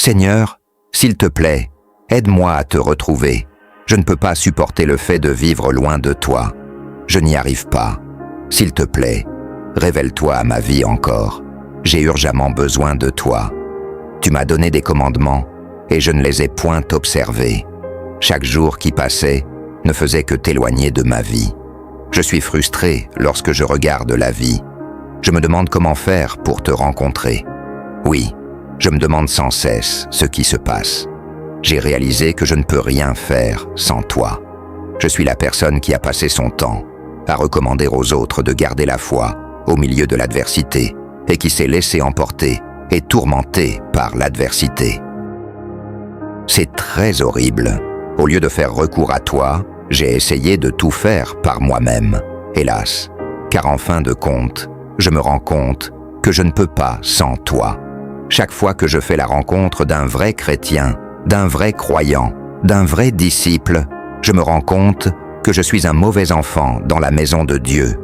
Seigneur, s'il te plaît, aide-moi à te retrouver. Je ne peux pas supporter le fait de vivre loin de toi. Je n'y arrive pas. S'il te plaît, révèle-toi à ma vie encore. J'ai urgemment besoin de toi. Tu m'as donné des commandements et je ne les ai point observés. Chaque jour qui passait ne faisait que t'éloigner de ma vie. Je suis frustré lorsque je regarde la vie. Je me demande comment faire pour te rencontrer. Oui, je me demande sans cesse ce qui se passe. J'ai réalisé que je ne peux rien faire sans toi. Je suis la personne qui a passé son temps à recommander aux autres de garder la foi au milieu de l'adversité et qui s'est laissé emporter et tourmenter par l'adversité. C'est très horrible. Au lieu de faire recours à toi, j'ai essayé de tout faire par moi-même, hélas, car en fin de compte, je me rends compte que je ne peux pas sans toi. Chaque fois que je fais la rencontre d'un vrai chrétien, d'un vrai croyant, d'un vrai disciple, je me rends compte que je suis un mauvais enfant dans la maison de Dieu.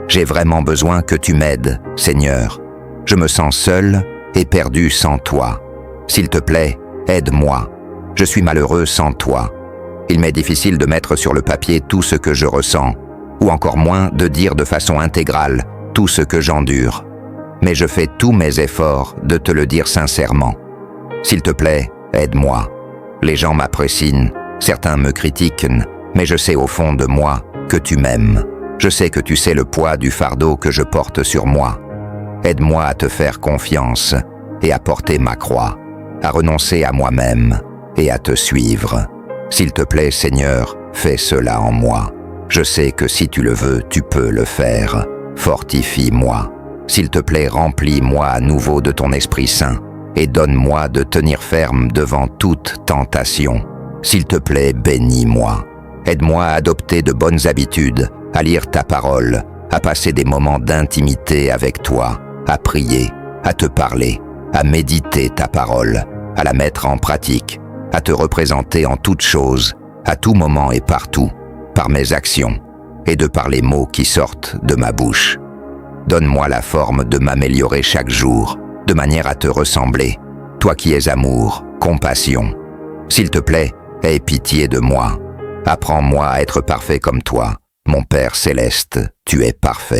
J'ai vraiment besoin que tu m'aides, Seigneur. Je me sens seul et perdu sans toi. S'il te plaît, aide-moi. Je suis malheureux sans toi. Il m'est difficile de mettre sur le papier tout ce que je ressens, ou encore moins de dire de façon intégrale tout ce que j'endure. Mais je fais tous mes efforts de te le dire sincèrement. S'il te plaît, aide-moi. Les gens m'apprécient, certains me critiquent, mais je sais au fond de moi que tu m'aimes. Je sais que tu sais le poids du fardeau que je porte sur moi. Aide-moi à te faire confiance et à porter ma croix, à renoncer à moi-même et à te suivre. S'il te plaît, Seigneur, fais cela en moi. Je sais que si tu le veux, tu peux le faire. Fortifie-moi. S'il te plaît, remplis-moi à nouveau de ton Esprit Saint et donne-moi de tenir ferme devant toute tentation. S'il te plaît, bénis-moi. Aide-moi à adopter de bonnes habitudes, à lire ta parole, à passer des moments d'intimité avec toi, à prier, à te parler, à méditer ta parole, à la mettre en pratique, à te représenter en toutes choses, à tout moment et partout, par mes actions, et de par les mots qui sortent de ma bouche. Donne-moi la forme de m'améliorer chaque jour, de manière à te ressembler, toi qui es amour, compassion. S'il te plaît, aie pitié de moi. Apprends-moi à être parfait comme toi. Mon Père céleste, tu es parfait.